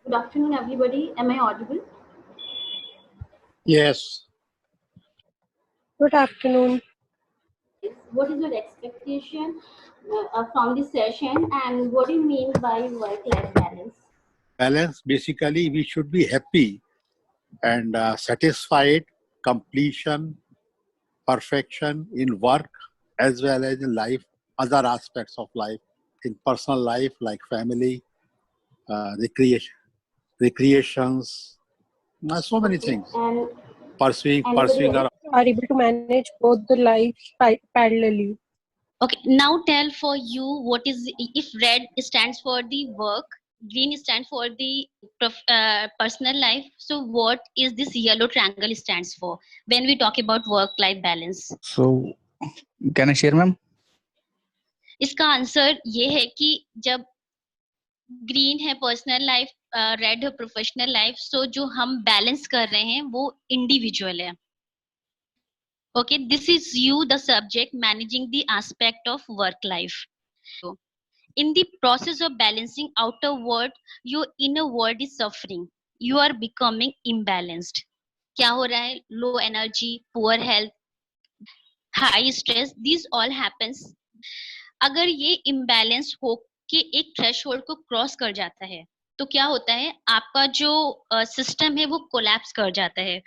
Good afternoon, everybody. Am I audible? Yes. Good afternoon. What is your expectation from this session, and what do you mean by work-life balance? Balance, basically, we should be happy and satisfied, completion, perfection in work as well as in life, other aspects of life, in personal life like family, recreations, so many Okay, things. and Pursuing anybody our else? Are able to manage both the lives parallelly. Okay, now tell for you what is, if red stands for the work, green stands for the personal life. So what is this yellow triangle stands for when we talk about work-life balance? So, can I share, ma'am? इसका answer ये है कि जब green है personal life, red है professional life, सो जो हम balance कर रहे हैं वो इंडिविजुअल है. Okay, this is you, the subject, managing the aspect of work life. So, in the process of balancing outer world, your inner world is suffering. You are becoming imbalanced. क्या हो रहा है? Low energy, poor health, high stress. These all happens. अगर ये imbalance हो के एक threshold को cross कर जाता है, तो क्या होता है? आपका जो सिस्टम है वो कोलैप्स कर जाता है.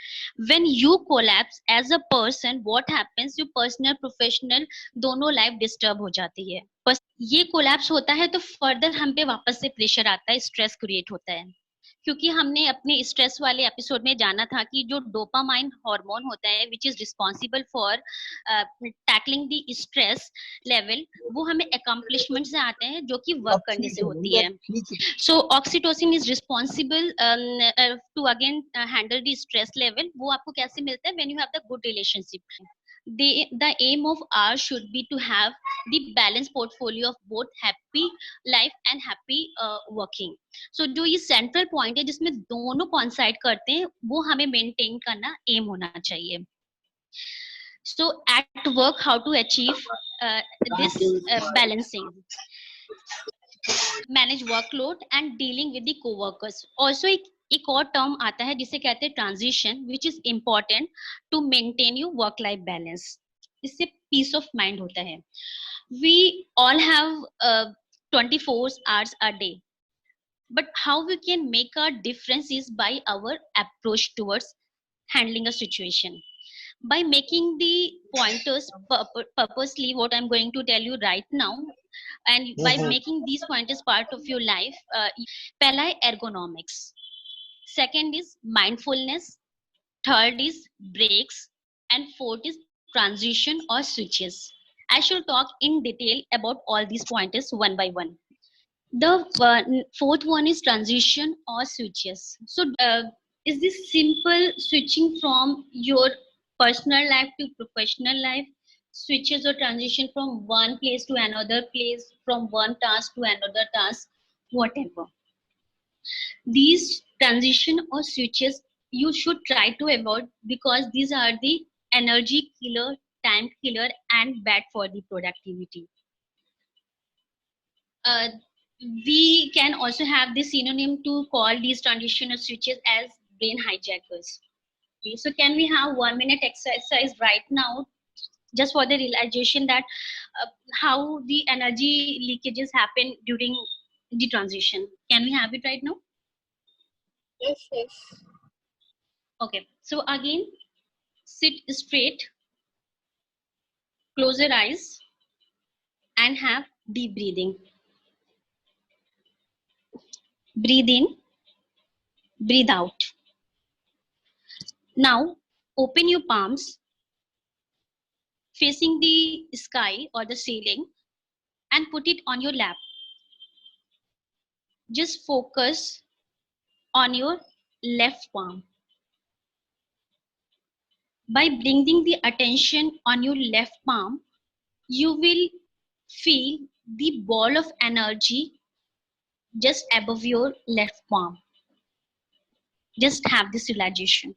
When you collapse as a person, what happens, you personal professional दोनों लाइफ डिस्टर्ब हो जाती है. बस ये कोलैप्स होता है तो फर्दर हम पे वापस से प्रेशर आता है, स्ट्रेस क्रिएट होता है. क्योंकि हमने अपने स्ट्रेस वाले एपिसोड में जाना था कि जो डोपामाइन हार्मोन होता है which is responsible for tackling the stress level, वो हमें अकम्पलिशमेंट से आते हैं जो कि वर्क करने से होती है. So oxytocin is responsible to again handle the stress level. वो आपको कैसे मिलता है? When you have the good relationship. The aim of ours should be to have the balanced portfolio of both happy life and happy working. So जो ये central point है जिसमें दोनों coincide करते हैं, वो हमें maintain करना aim होना चाहिए. So at work, how to achieve this balancing? Manage workload and dealing with the co-workers. Also एक और टर्म आता है जिसे कहते हैं transition, which is important to maintain you work life balance. इससे पीस ऑफ माइंड होता है. We all have 24 hours a day, but how we can make a difference is by our approach towards handling a situation. By making the pointers purposely, what I'm going to tell you right now, and by making these pointers part of your life, pehla hai ergonomics, second is mindfulness, third is breaks, and fourth is transition or switches. I shall talk in detail about all these pointers one by one. The fourth one is transition or switches. So is this simple switching from your personal life to professional life, switches or transition from one place to another place, from one task to another task, whatever. These transition or switches you should try to avoid because these are the energy killer, time killer, and bad for the productivity. We can also have this synonym to call these transition or switches as brain hijackers. So can we have 1 minute exercise right now just for the realization that how the energy leakages happen during the transition? Can we have it right now? Yes. Okay, so again, sit straight, close your eyes, and have deep breathing. Breathe in, breathe out. Now, open your palms facing the sky or the ceiling and put it on your lap. Just focus on your left palm. By bringing the attention on your left palm, you will feel the ball of energy just above your left palm. Just have this realization.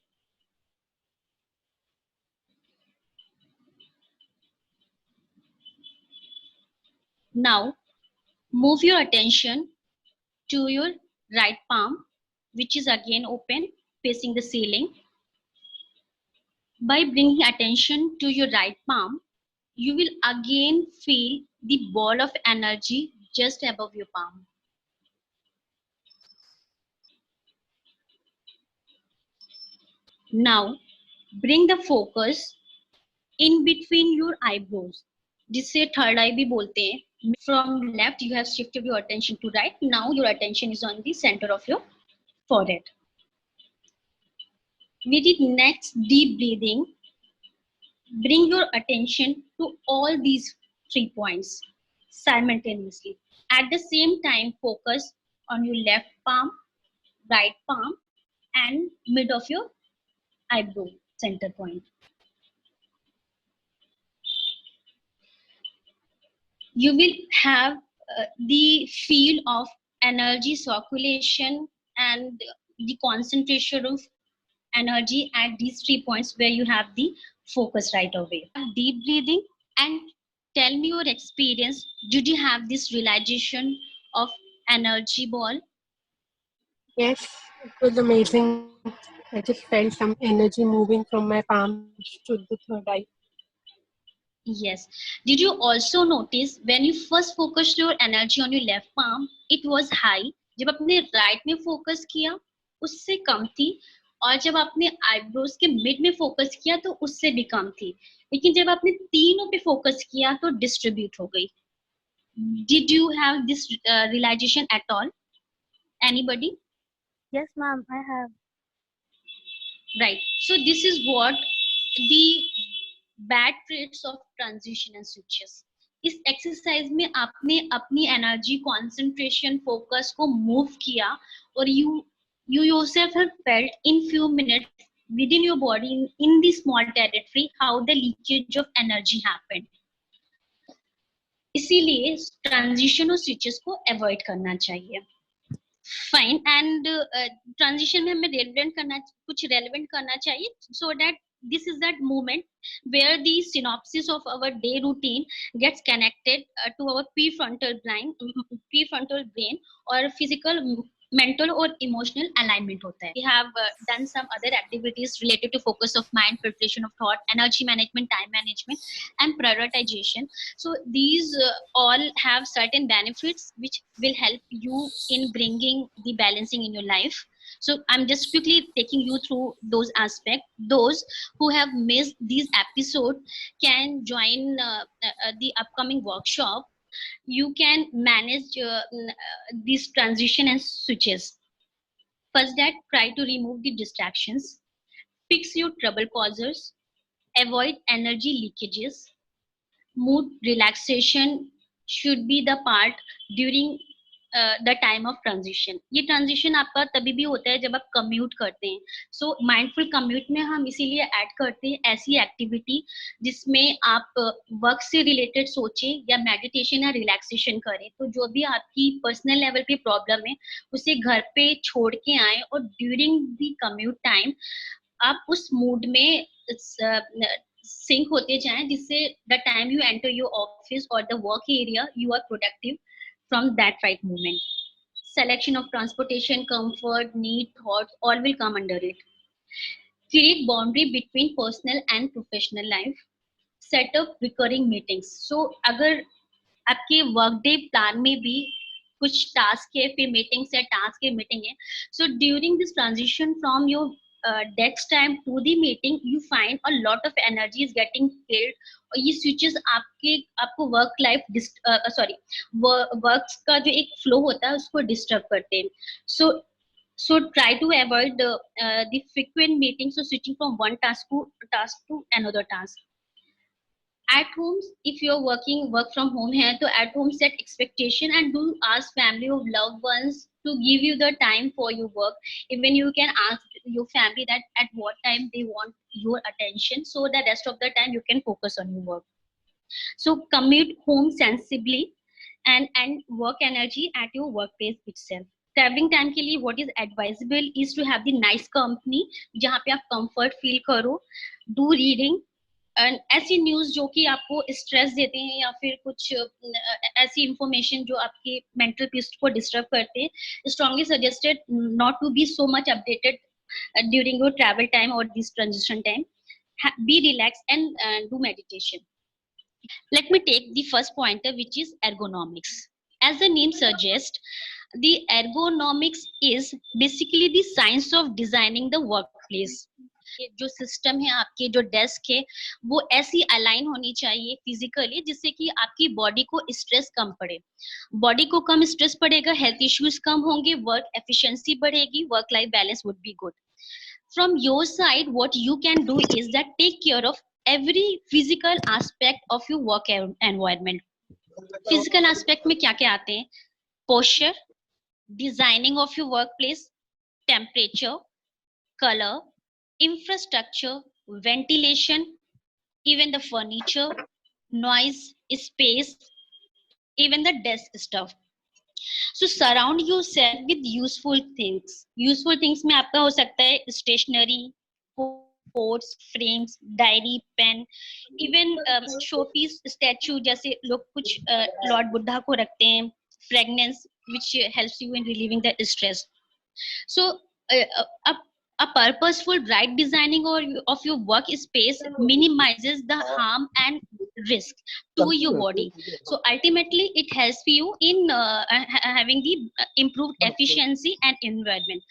Now, move your attention to your right palm which is again open, facing the ceiling. By bringing attention to your right palm, you will again feel the ball of energy just above your palm. Now, bring the focus in between your eyebrows, जिसे third eye भी बोलते हैं. From left, you have shifted your attention to right. Now your attention is on the center of your forehead. With the next deep breathing, bring your attention to all these 3 points simultaneously. At the same time, focus on your left palm, right palm, and mid of your eyebrow center point. You will have the feel of energy circulation and the concentration of energy at these 3 points where you have the focus right away. Deep breathing and tell me your experience. Did you have this realization of energy ball? Yes, it was amazing. I just felt some energy moving from my palms to the third eye. Yes. Did you also notice when you first focused your energy on your left palm, it was high. जब आपने right में focus किया, उससे कम थी. और जब आपने eyebrows के mid में focus किया, तो उससे भी कम थी. लेकिन जब आपने तीनों पे focus किया, तो distribute हो गई. Did you have this realization at all? Anybody? Yes, ma'am, I have. Right. So this is what the bad traits of transition and switches. इस एक्सरसाइज में आपने अपनी एनर्जी कंसंट्रेशन फोकस को मूव किया और you yourself have felt in few minutes within your body in the small territory how the leakage of energy happened. इसीलिए transition और switches को अवॉइड करना चाहिए. फाइन. एंड ट्रांजिशन में हमें कुछ रेलेवेंट करना चाहिए so that this is that moment where the synopsis of our day routine gets connected to our prefrontal brain or physical, mental or emotional alignment hota hai. We have done some other activities related to focus of mind, filtration of thought, energy management, time management and prioritization. So these all have certain benefits which will help you in bringing the balancing in your life. So I'm just quickly taking you through those aspects. Those who have missed this episode can join the upcoming workshop. You can manage this transition and switches. First, that try to remove the distractions, fix your trouble causers, avoid energy leakages. Mood relaxation should be the part during the time of transition. ये transition आपका तभी भी होता है जब आप commute करते हैं. सो माइंडफुल कम्यूट में हम इसीलिए ऐड करते हैं ऐसी एक्टिविटी जिसमें आप वर्क से रिलेटेड सोचें या मेडिटेशन या रिलैक्सेशन करें. तो जो भी आपकी पर्सनल लेवल पे प्रॉब्लम है उसे घर पे छोड़ के आए और ड्यूरिंग द कम्यूट टाइम आप उस मूड में सिंक होते जाएं जिससे the time you enter your office or the work area you are productive from that right moment. Selection of transportation, comfort, need, thoughts, all will come under it. Create boundary between personal and professional life. Set up recurring meetings. So अगर आपके workday plan में भी कुछ task है, फिर meetings है, task है, meeting है. So during this transition from your desk time to the meeting, you find a lot of energy is getting killed. और ये switches आपको work life works का जो एक flow होता है उसको disturb करते हैं. So try to avoid the frequent meetings, so switching from one task to another task. At home, if you're work from home here, so at home set expectation and do ask family or loved ones to give you the time for your work. Even you can ask your family that at what time they want your attention, so the rest of the time you can focus on your work. So commute home sensibly and work energy at your workplace itself. Traveling time के लिए what is advisable is to have the nice company जहाँ पे आप comfort feel करो. Do reading, ऐसी news जो कि आपको स्ट्रेस देते हैं या फिर कुछ ऐसी इंफॉर्मेशन जो आपकी मेंटल पीस को डिस्टर्ब करते हैं, strongly suggested not to be so much updated during your travel time or this transition time. Be relaxed and do meditation. Let me take the first pointer, which is ergonomics. As the name suggests, the ergonomics is basically the science of designing the workplace. जो system है, आपके जो desk है, वो ऐसी align होनी चाहिए physically जिससे कि आपकी बॉडी को स्ट्रेस कम पड़े. बॉडी को कम स्ट्रेस पड़ेगा, हेल्थ इश्यूज कम होंगे, वर्क एफिशिएंसी बढ़ेगी, work life balance would be good. From your side, what you can do is that take care of every physical aspect of your work environment. Physical aspect में क्या क्या आते हैं? Posture, designing of your workplace, temperature, color, infrastructure, ventilation, even the furniture, noise, space, even the desk stuff. So surround yourself with useful things. Useful things में आपका हो सकता है stationery, pots, frames, diary, pen, even showpiece statue जैसे लोग कुछ Lord Buddha को रखते हैं, fragrance which helps you in relieving the stress. So a purposeful right designing of your workspace minimizes the harm and risk to your body. So ultimately it helps you in having the improved efficiency and environment.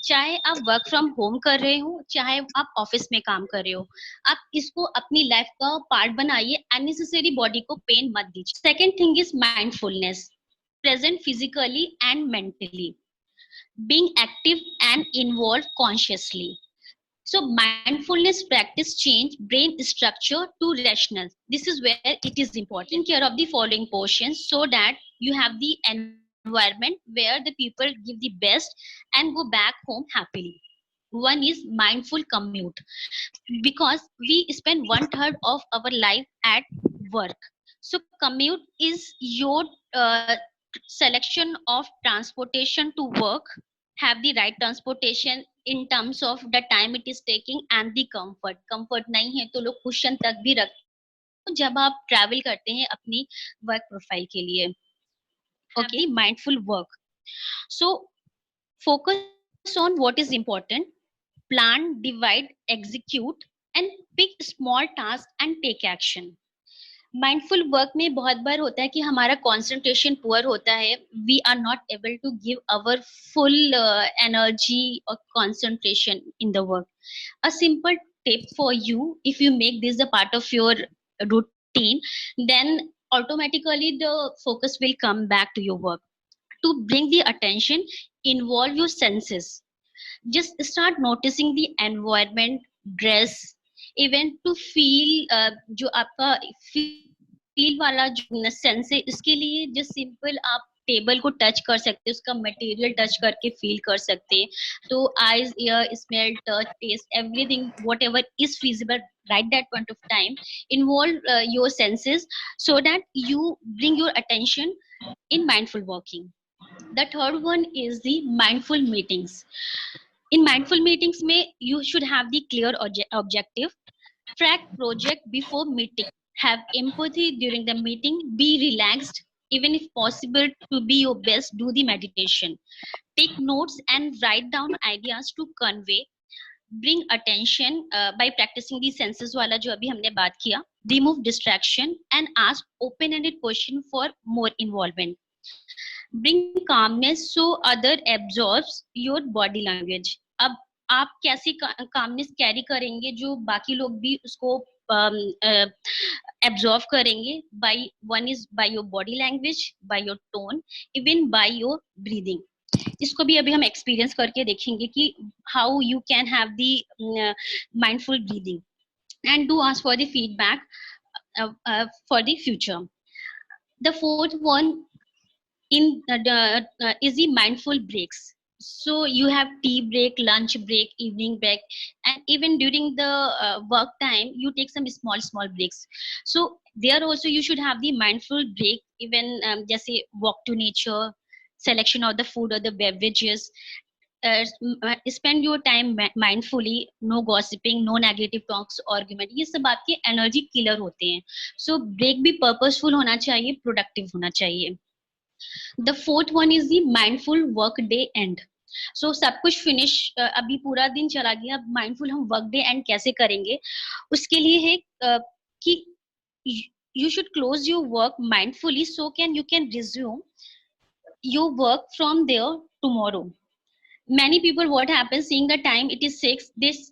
चाहे आप work from home कर रहे हो, चाहे आप office में काम कर रहे हो, आप इसको अपनी life का part बनाइए, unnecessary body को pain मत दीजिए. Second thing is mindfulness, present physically and mentally, being active and involved consciously. So mindfulness practice change brain structure to rational. This is where it is important. Take care of the following portions so that you have the environment where the people give the best and go back home happily. One is mindful commute, because we spend 1/3 of our life at work. So commute is your selection of transportation to work. Have the right transportation in terms of the time it is taking and the comfort. Comfort नहीं है तो लोग cushion तक भी रखते हैं जब आप travel करते हैं अपनी work profile के लिए. Okay, mindful work. So focus on what is important, plan, divide, execute, and pick small tasks and take action. Mindful work में बहुत बार होता है कि हमारा कंसंट्रेशन पुअर होता है, we are not able to give our full energy और concentration in the work. A simple tip for you, if you make this the part of your routine, then automatically the focus will come back to your work. To bring the attention, involve your senses. Just start noticing the environment, dress, even to feel जो आपका feel वाला जो sense है, इसके लिए just simple आप table को touch कर सकते हैं, उसका मटेरियल टच करके फील कर सकते हैं. तो eyes, ear, smell, touch, taste, everything whatever is feasible right that point of time, involve your senses so that you bring your attention in mindful working. The third one is the mindful meetings. In mindful meetings may you should have the clear objective, track project before meeting, have empathy during the meeting, be relaxed, even if possible to be your best, do the meditation, take notes and write down ideas to convey, bring attention by practicing the senses वाला जो अभी हमने बात किया, remove distraction and ask open-ended question for more involvement, bring calmness so other absorbs your body language. अब आप कैसी calmness carry करेंगे जो बाकी लोग भी उसको absorb करेंगे. by one is by your body language, by your tone, even by your breathing. इसको भी अभी हम एक्सपीरियंस करके देखेंगे कि how you can have the mindful breathing and do ask for the feedback for the future. The fourth one in is the mindful breaks. So you have tea break, lunch break, evening break, and even during the work time you take some small breaks. So there also you should have the mindful break, even just say walk to nature, selection of the food or the beverages, spend your time mindfully, no gossiping, no negative talks, argument, ये सब आपके energy killer होते हैं. So break भी purposeful होना चाहिए, productive होना चाहिए. The fourth one is the mindful work day end. So सब कुछ फिनिश, अभी पूरा दिन चला गया, अब माइंडफुल हम वर्क डे एंड कैसे करेंगे, उसके लिए है कि you should close your work mindfully so you can resume your work from there tomorrow. Many people, what happens, seeing the time it is 6, this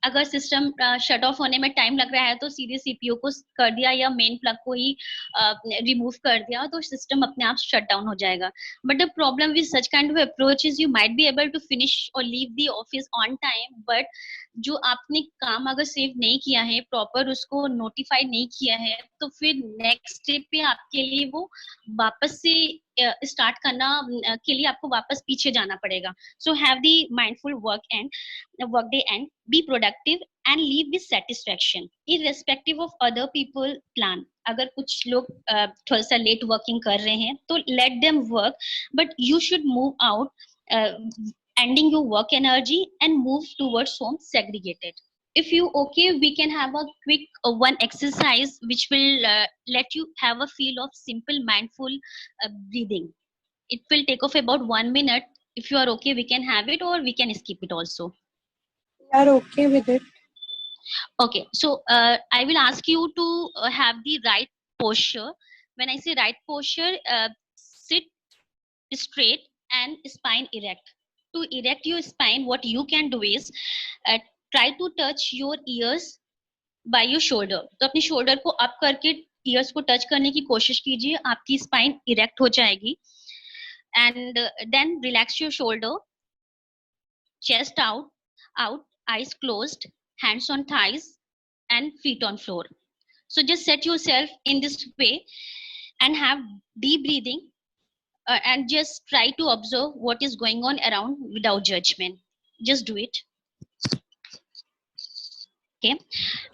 अगर सिस्टम शट ऑफ होने में time लग रहा है तो सीधे सीपीयू को कर दिया या मेन प्लग को ही रिमूव कर दिया तो सिस्टम अपने आप शट डाउन हो जाएगा. But the problem with such kind of approach is you might be able to finish और leave the office on time, but जो आपने काम अगर सेव नहीं किया है, प्रॉपर उसको नोटिफाई नहीं किया है, तो फिर नेक्स्ट स्टेप पे आपके लिए वो वापस से स्टार्ट करना के लिए आपको वापस पीछे जाना पड़ेगा. So have the mindful work day and be productive and leave with satisfaction irrespective of other people plan. अगर कुछ लोग थोड़ा सा लेट वर्किंग कर रहे हैं तो let them work, but you should move out, ending your work energy and move towards home segregated. If you okay, we can have a quick one exercise which will let you have a feel of simple mindful breathing. It will take off about 1 minute. If you are okay, we can have it or we can skip it also. We are okay with it. Okay, so I will ask you to have the right posture. When I say right posture, sit straight and spine erect. To erect your spine, what you can do is try to touch your ears by your shoulder. तो अपने shoulder को up करके ears को touch करने की कोशिश कीजिए, आपकी spine erect हो जाएगी. And then relax your shoulder, chest out, eyes closed, hands on thighs and feet on floor. So just set yourself in this way and have deep breathing and just try to observe what is going on around without judgment. Just do it. Okay.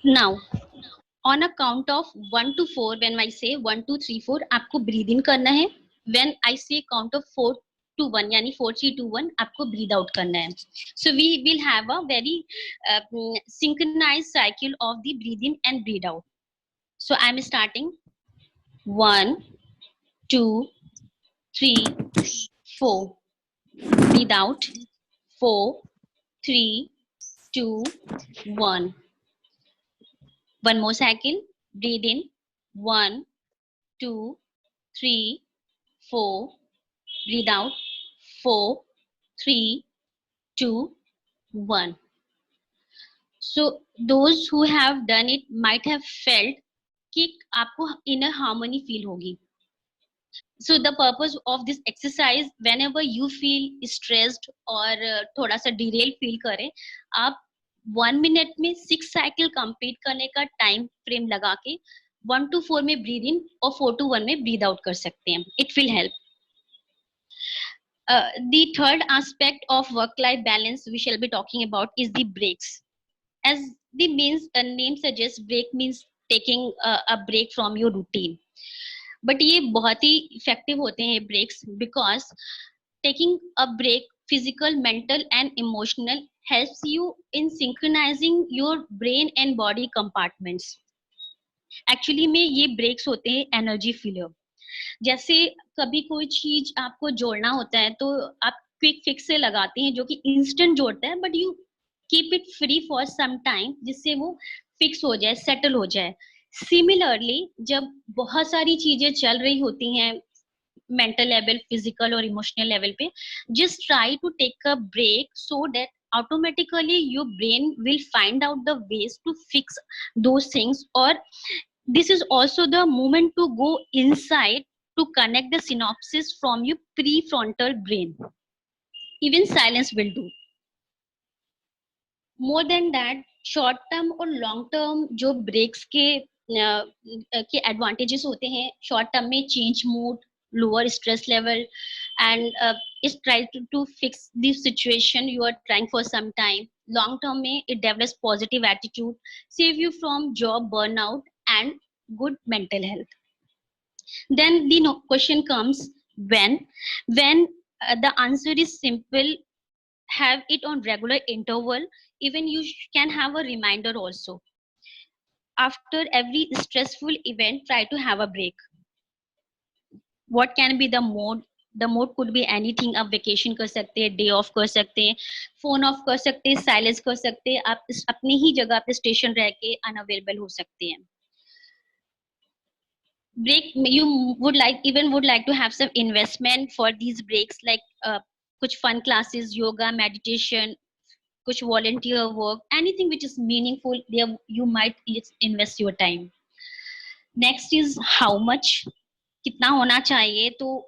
Now, on a count of 1 to 4, when I say 1, 2, 3, 4, आपको breathe in करना है. When I say count of 4 to 1, यानी 4, 3, 2, 1, आपको breathe out करना है. So we will have a very synchronized cycle of the breathe in and breathe out. So I'm starting. 1, 2, 3, 4. Breathe out. 4, 3, 2, 1. One more cycle. Breathe in. 1, 2, 3, 4. Breathe out. 4, 3, 2, 1. So those who have done it might have felt कि आपको inner harmony feel होगी. So the purpose of this exercise, whenever you feel stressed or थोड़ा सा derail feel करें, आप 1 minute में 6 cycle complete करने का time frame लगा के 1 to 4 में breathe in और 4 to 1 में breathe out कर सकते हैं. It will help. The third aspect of work-life balance we shall be talking about is the breaks. As the name suggests, break means taking a break from your routine. But ये बहुत ही effective होते हैं breaks because taking a break, physical, mental and emotional, helps you in synchronizing your brain and body compartments. Actually में ये breaks होते हैं energy filler. जैसे कभी कोई चीज आपको जोड़ना होता है तो आप क्विक फिक्स से लगाते हैं जो कि इंस्टेंट जोड़ता है, but you keep it free for some time जिससे वो फिक्स हो जाए, सेटल हो जाए. सिमिलरली जब बहुत सारी चीजें चल रही होती हैं मेंटल लेवल, फिजिकल और इमोशनल लेवल पे, just try to take a break so that automatically your brain will find out the ways to fix those things, or this is also the moment to go inside to connect the synapses from your prefrontal brain. Even silence will do. More than that, short term और long term जो breaks के advantages होते हैं, short term में change mood, lower stress level, and is try to fix the situation you are trying for some time. Long term में it develops positive attitude, save you from job burnout and good mental health. Then the question comes when the answer is simple have it on regular interval. Even you can have a reminder also. After every stressful event, try to have a break. What can be the mode? The mode could be anything. आप vacation कर सकते हैं, day off कर सकते हैं, phone off कर सकते हैं, silence कर सकते हैं, आप अपनी ही जगह पे station रह के unavailable हो सकते हैं. Break, you would like to have some investment for these breaks, like कुछ fun classes, yoga, meditation, कुछ volunteer work, anything which is meaningful there you might invest your time. Next is how much, कितना होना चाहिए. तो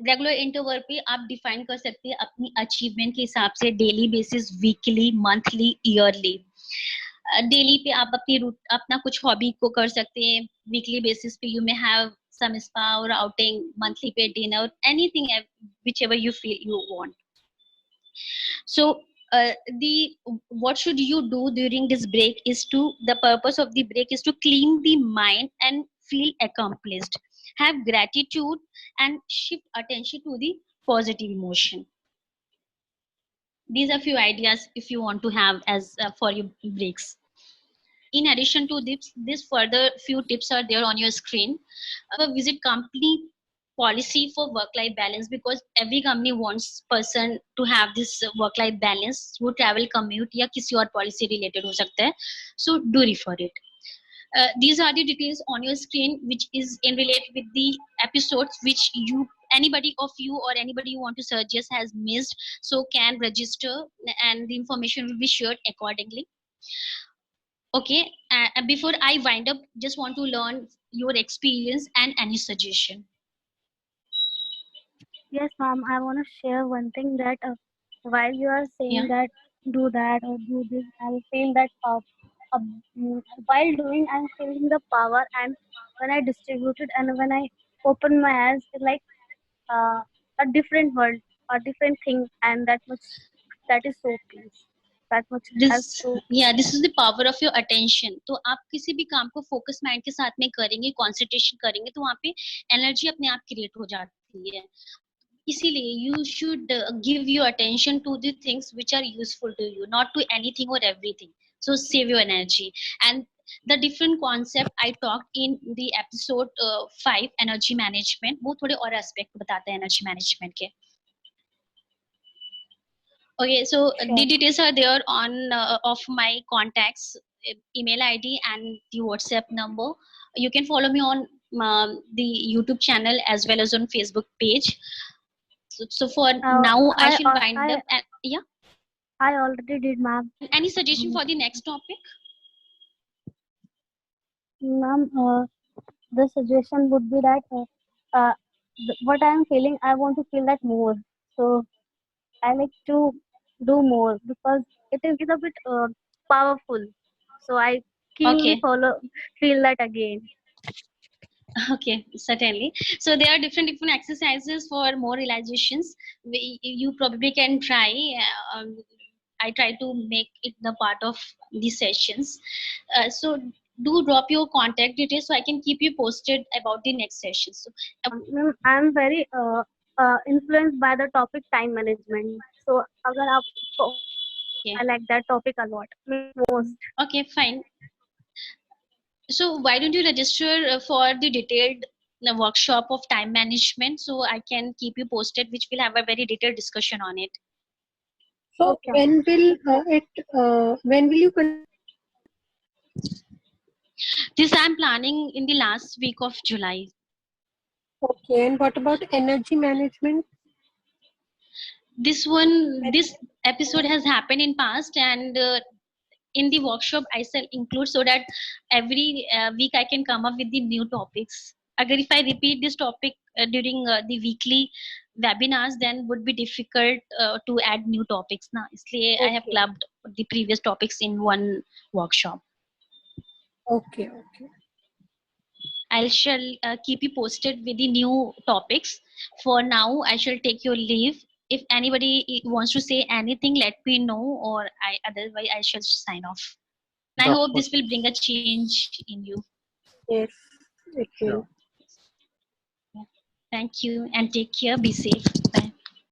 regular interval पे आप define कर सकते हैं अपनी अचीवमेंट के हिसाब से, daily basis, weekly, monthly, yearly. Daily पे आप अपना कुछ हॉबी को कर सकते हैं. वीकली बेसिस पे you may have some spa or outing, monthly पे dinner, anything whichever you feel you want. So what should you do during this break is the purpose of the break is to clean the mind and feel accomplished, have gratitude and shift attention to the positive emotion. These are few ideas if you want to have as for your breaks. In addition to this further few tips are there on your screen. Visit company policy for work-life balance, because every company wants person to have this work-life balance through travel, commute या किसी और policy related हो सकता है. So do refer it. These are the details on your screen which is in relate with the episodes which anybody of you or anybody you want to suggest has missed, so can register and the information will be shared accordingly. Okay, before I wind up, just want to learn your experience and any suggestion. Yes, ma'am. I want to share one thing that while you are saying that do that or do this, I feel that while doing, I'm feeling the power, and when I distribute it and when I open my eyes, it's like a different world, a different thing, and that is so peace. That much has to. This is the power of your attention. तो आप किसी भी काम को focus mind के साथ में करेंगे, कंसंट्रेशन करेंगे, तो वहाँ पे एनर्जी अपने आप क्रिएट हो जाती है. इसीलिए you should give your attention to the things which are useful to you, not to anything or everything. So save your energy. And the different concept I talked in the episode 5, energy management, वो थोड़े और aspect बताते हैं energy management के. Okay, so the details are there on of my contacts, email ID and the WhatsApp number. You can follow me on the YouTube channel as well as on Facebook page. So for now, I shall wind up. And, yeah. I already did, ma'am. Any suggestion for the next topic? Ma'am, the suggestion would be that what I am feeling, I want to feel that more. So I like to do more because it is a bit powerful. So I keenly feel that again. Okay, certainly. So there are different exercises for more realizations. You probably can try. I try to make it the part of the sessions. So do drop your contact details so I can keep you posted about the next session. So I'm very influenced by the topic time management. So agar aap, I like that topic a lot, most. Okay, fine. So why don't you register for the detailed workshop of time management, so I can keep you posted, which will have a very detailed discussion on it. So when will you? This I'm planning in the last week of July. Okay, and what about energy management? This episode has happened in past, and in the workshop I shall include, so that every week I can come up with the new topics. Agar if I repeat this topic during the weekly webinars, then would be difficult to add new topics na. Isliye I have clubbed the previous topics in one workshop. Okay. I shall keep you posted with the new topics. For now, I shall take your leave. If anybody wants to say anything, let me know, or otherwise I shall sign off. And I hope this will bring a change in you. Yes, it will. Thank you and take care. Be safe. Bye.